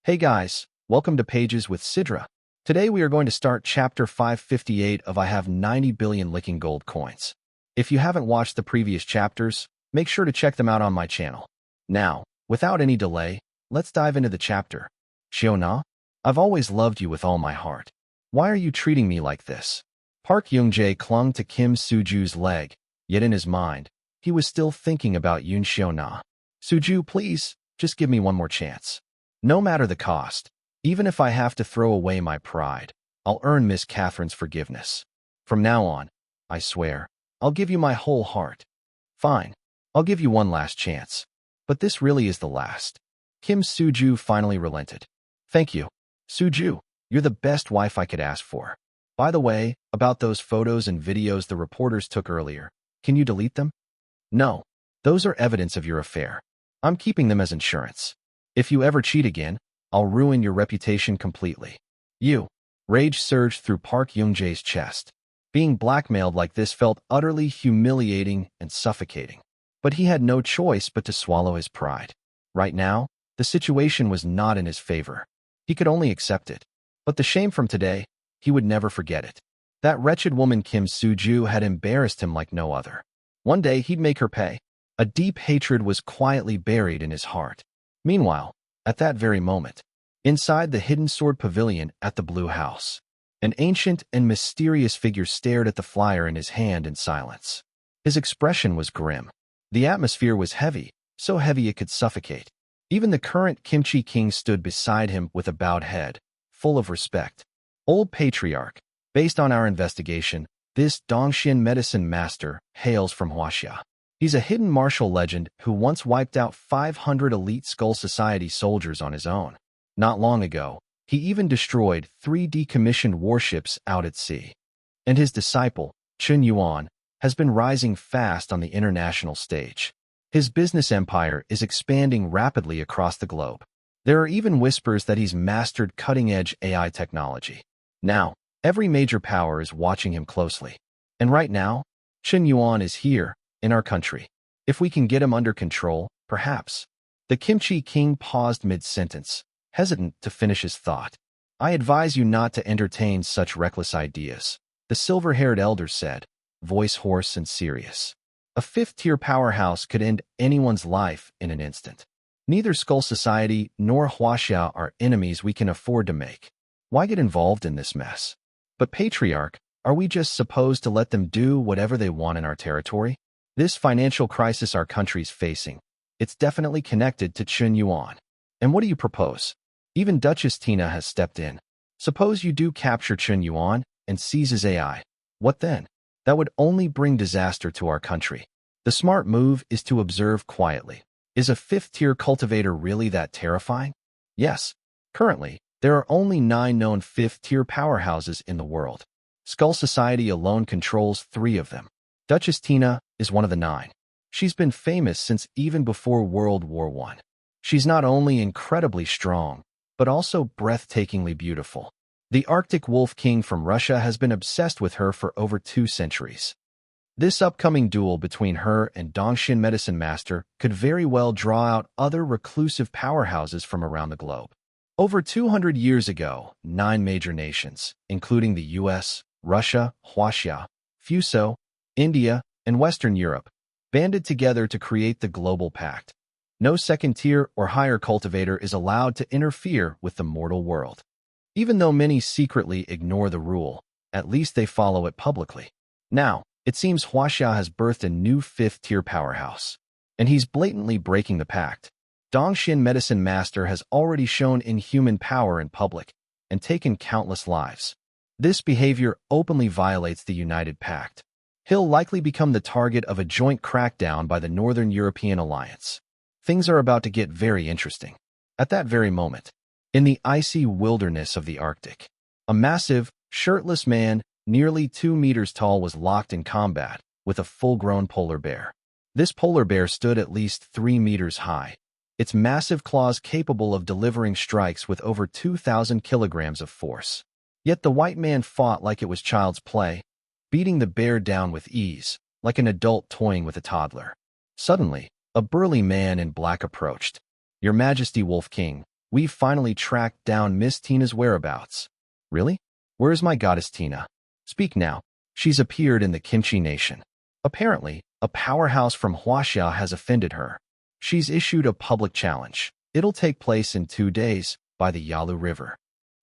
Hey guys, welcome to Pages with Sidra. Today we are going to start chapter 558 of I Have 90 Billion Licking Gold Coins. If you haven't watched the previous chapters, make sure to check them out on my channel. Now, without any delay, let's dive into the chapter. Xiona, I've always loved you with all my heart. Why are you treating me like this? Park Young-jae clung to Kim Soo-ju's leg, yet in his mind, he was still thinking about Yoon Xiona. Soo-ju, please, just give me one more chance. No matter the cost, even if I have to throw away my pride, I'll earn Miss Catherine's forgiveness. From now on, I swear, I'll give you my whole heart. Fine, I'll give you one last chance. But this really is the last. Kim Soo-ju finally relented. Thank you, Soo-ju, you're the best wife I could ask for. By the way, about those photos and videos the reporters took earlier, can you delete them? No, those are evidence of your affair. I'm keeping them as insurance. If you ever cheat again, I'll ruin your reputation completely. Rage surged through Park Young-jae's chest. Being blackmailed like this felt utterly humiliating and suffocating. But he had no choice but to swallow his pride. Right now, the situation was not in his favor. He could only accept it. But the shame from today, he would never forget it. That wretched woman Kim Soo-ju had embarrassed him like no other. One day he'd make her pay. A deep hatred was quietly buried in his heart. Meanwhile, at that very moment, inside the hidden sword pavilion at the Blue House, an ancient and mysterious figure stared at the flyer in his hand in silence. His expression was grim. The atmosphere was heavy, so heavy it could suffocate. Even the current Kimchi King stood beside him with a bowed head, full of respect. Old Patriarch, based on our investigation, this Dongshin medicine master hails from Huaxia. He's a hidden martial legend who once wiped out 500 elite Skull Society soldiers on his own. Not long ago, he even destroyed 3 decommissioned warships out at sea. And his disciple, Chun Yuan, has been rising fast on the international stage. His business empire is expanding rapidly across the globe. There are even whispers that he's mastered cutting-edge AI technology. Now, every major power is watching him closely. And right now, Chun Yuan is here, in our country. If we can get him under control, perhaps. The Kimchi King paused mid-sentence, hesitant to finish his thought. I advise you not to entertain such reckless ideas, the silver-haired elder said, voice hoarse and serious. A 5th-tier powerhouse could end anyone's life in an instant. Neither Skull Society nor Huaxia are enemies we can afford to make. Why get involved in this mess? But Patriarch, are we just supposed to let them do whatever they want in our territory? This financial crisis our country's facing, it's definitely connected to Chun Yuan. And what do you propose? Even Duchess Tina has stepped in. Suppose you do capture Chun Yuan and seize his AI. What then? That would only bring disaster to our country. The smart move is to observe quietly. Is a 5th-tier cultivator really that terrifying? Yes. Currently, there are only 9 known 5th-tier powerhouses in the world. Skull Society alone controls 3 of them. Duchess Tina is one of the 9. She's been famous since even before World War I. She's not only incredibly strong, but also breathtakingly beautiful. The Arctic Wolf King from Russia has been obsessed with her for over 2 centuries. This upcoming duel between her and Dongshin Medicine Master could very well draw out other reclusive powerhouses from around the globe. Over 200 years ago, 9 major nations, including the US, Russia, Huaxia, Fuso, India, and Western Europe, banded together to create the Global Pact. No 2nd-tier or higher cultivator is allowed to interfere with the mortal world. Even though many secretly ignore the rule, at least they follow it publicly. Now, it seems Huaxia has birthed a new 5th-tier powerhouse, and he's blatantly breaking the pact. Dongshin Medicine Master has already shown inhuman power in public and taken countless lives. This behavior openly violates the United Pact. He'll likely become the target of a joint crackdown by the Northern European Alliance. Things are about to get very interesting. At that very moment, in the icy wilderness of the Arctic, a massive, shirtless man, nearly 2 meters tall, was locked in combat with a full-grown polar bear. This polar bear stood at least 3 meters high, its massive claws capable of delivering strikes with over 2,000 kilograms of force. Yet the white man fought like it was child's play, beating the bear down with ease, like an adult toying with a toddler. Suddenly, a burly man in black approached. Your Majesty, Wolf King, We've finally tracked down Miss Tina's whereabouts. Really? Where is my goddess Tina? Speak now. She's appeared in the Kimchi Nation. Apparently, a powerhouse from Huaxia has offended her. She's issued a public challenge. It'll take place in 2 days by the Yalu River.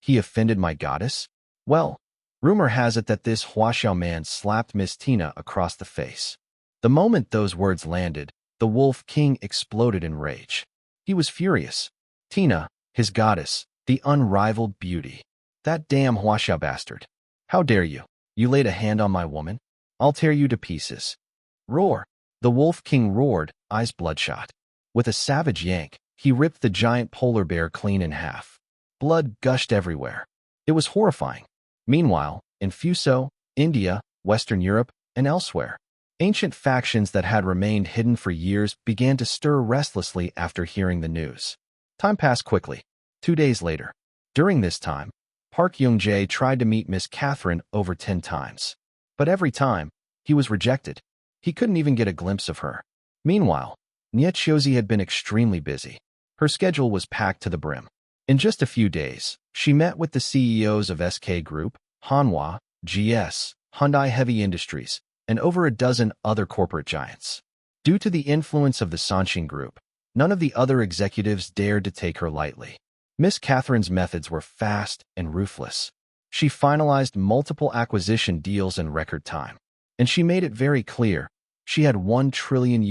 He offended my goddess? Well, rumor has it that this Huaxiao man slapped Miss Tina across the face. The moment those words landed, the Wolf King exploded in rage. He was furious. Tina, his goddess, the unrivaled beauty. That damn Huaxiao bastard. How dare you? You laid a hand on my woman? I'll tear you to pieces. Roar. The Wolf King roared, eyes bloodshot. With a savage yank, he ripped the giant polar bear clean in half. Blood gushed everywhere. It was horrifying. Meanwhile, in Fuso, India, Western Europe, and elsewhere, ancient factions that had remained hidden for years began to stir restlessly after hearing the news. Time passed quickly. 2 days later. During this time, Park Young-jae tried to meet Miss Catherine over 10 times. But every time, he was rejected. He couldn't even get a glimpse of her. Meanwhile, Nye Chiozi had been extremely busy. Her schedule was packed to the brim. In just a few days, she met with the CEOs of SK Group, Manhwa, GS, Hyundai Heavy Industries, and over a dozen other corporate giants. Due to the influence of the Sanshin Group, none of the other executives dared to take her lightly. Miss Catherine's methods were fast and ruthless. She finalized multiple acquisition deals in record time, and she made it very clear she had $1 trillion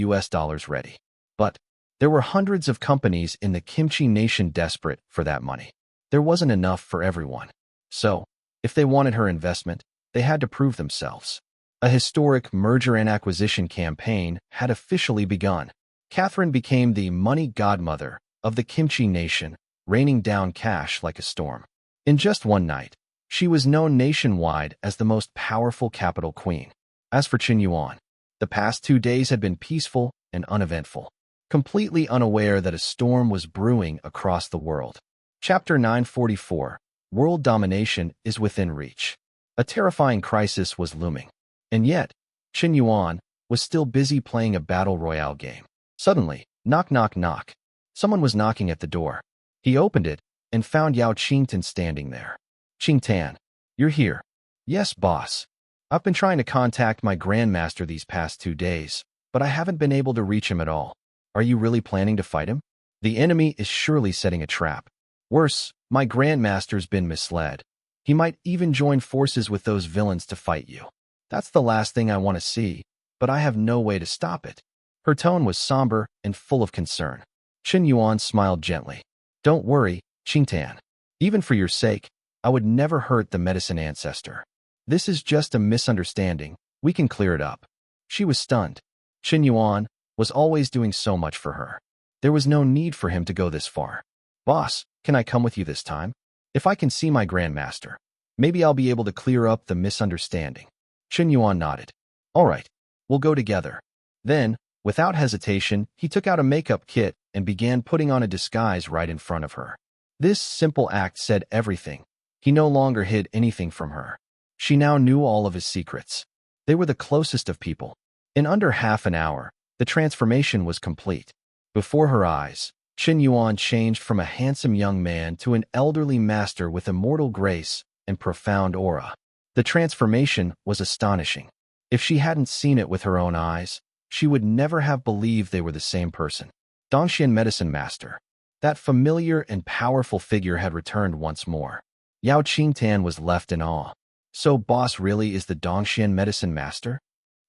ready. But there were hundreds of companies in the Kimchi Nation desperate for that money. There wasn't enough for everyone. So, if they wanted her investment, they had to prove themselves. A historic merger and acquisition campaign had officially begun. Catherine became the money godmother of the Kimchi Nation, raining down cash like a storm. In just one night, she was known nationwide as the most powerful capital queen. As for Qin Yuan, the past 2 days had been peaceful and uneventful, completely unaware that a storm was brewing across the world. Chapter 944, World Domination is Within Reach. A terrifying crisis was looming. And yet, Qin Yuan was still busy playing a battle royale game. Suddenly, knock knock knock. Someone was knocking at the door. He opened it and found Yao Qingtan standing there. Qingtan, you're here. Yes, boss. I've been trying to contact my grandmaster these past 2 days, but I haven't been able to reach him at all. Are you really planning to fight him? The enemy is surely setting a trap. Worse, my grandmaster's been misled. He might even join forces with those villains to fight you. That's the last thing I want to see, but I have no way to stop it. Her tone was somber and full of concern. Qin Yuan smiled gently. Don't worry, Qingtan. Even for your sake, I would never hurt the medicine ancestor. This is just a misunderstanding. We can clear it up. She was stunned. Qin Yuan was always doing so much for her. There was no need for him to go this far. Boss, can I come with you this time? If I can see my grandmaster, maybe I'll be able to clear up the misunderstanding. Qin Yuan nodded. All right, we'll go together. Then, without hesitation, he took out a makeup kit and began putting on a disguise right in front of her. This simple act said everything. He no longer hid anything from her. She now knew all of his secrets. They were the closest of people. In under half an hour, the transformation was complete. Before her eyes, Qin Yuan changed from a handsome young man to an elderly master with immortal grace and profound aura. The transformation was astonishing. If she hadn't seen it with her own eyes, she would never have believed they were the same person. Dongxian Medicine Master. That familiar and powerful figure had returned once more. Yao Qingtan was left in awe. So boss really is the Dongxian Medicine Master?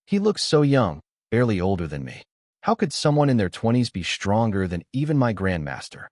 He looks so young, barely older than me. How could someone in their 20s be stronger than even my grandmaster?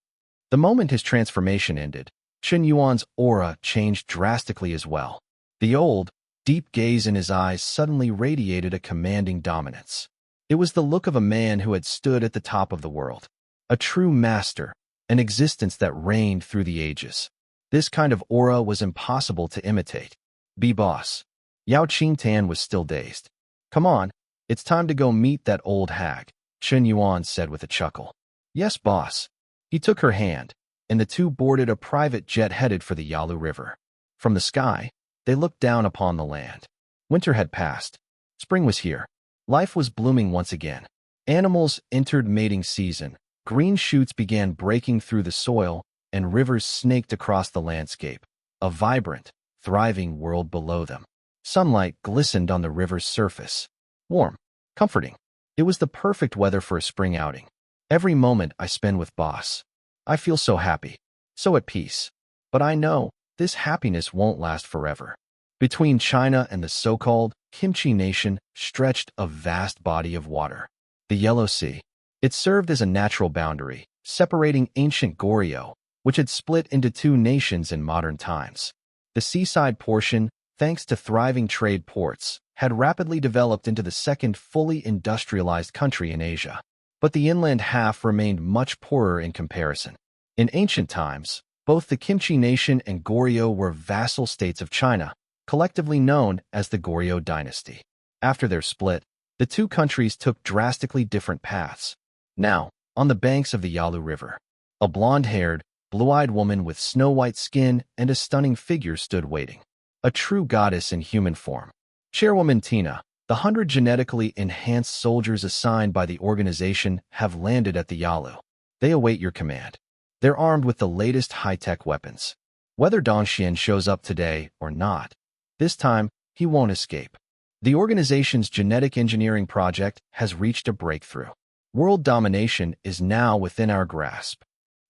The moment his transformation ended, Qin Yuan's aura changed drastically as well. The old, deep gaze in his eyes suddenly radiated a commanding dominance. It was the look of a man who had stood at the top of the world. A true master, an existence that reigned through the ages. This kind of aura was impossible to imitate. Be boss. Yao Qingtan was still dazed. Come on, it's time to go meet that old hag, Qin Yuan said with a chuckle. Yes, boss. He took her hand, and the two boarded a private jet headed for the Yalu River. From the sky, they looked down upon the land. Winter had passed. Spring was here. Life was blooming once again. Animals entered mating season. Green shoots began breaking through the soil, and rivers snaked across the landscape, a vibrant, thriving world below them. Sunlight glistened on the river's surface, warm, comforting. It was the perfect weather for a spring outing. Every moment I spend with Boss, I feel so happy, so at peace. But I know this happiness won't last forever. Between China and the so-called Kimchi Nation stretched a vast body of water, the Yellow Sea. It served as a natural boundary, separating ancient Goryeo, which had split into two nations in modern times. The seaside portion, thanks to thriving trade ports, had rapidly developed into the second fully industrialized country in Asia. But the inland half remained much poorer in comparison. In ancient times, both the Kimchi Nation and Goryeo were vassal states of China, collectively known as the Goryeo dynasty. After their split, the two countries took drastically different paths. Now, on the banks of the Yalu River, a blonde-haired, blue-eyed woman with snow-white skin and a stunning figure stood waiting. A true goddess in human form. Chairwoman Tina, the 100 genetically enhanced soldiers assigned by the organization have landed at the Yalu. They await your command. They're armed with the latest high-tech weapons. Whether Dongxian shows up today or not, this time he won't escape. The organization's genetic engineering project has reached a breakthrough. World domination is now within our grasp.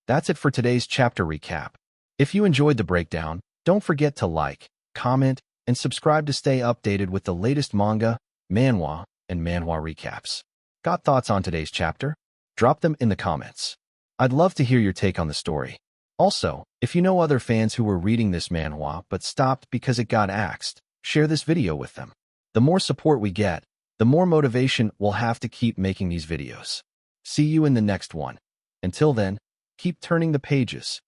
That's it for today's chapter recap. If you enjoyed the breakdown, don't forget to like, comment, and subscribe to stay updated with the latest manga, manhwa, and manhwa recaps. Got thoughts on today's chapter? Drop them in the comments. I'd love to hear your take on the story. Also, if you know other fans who were reading this manhwa but stopped because it got axed, share this video with them. The more support we get, the more motivation we'll have to keep making these videos. See you in the next one. Until then, keep turning the pages.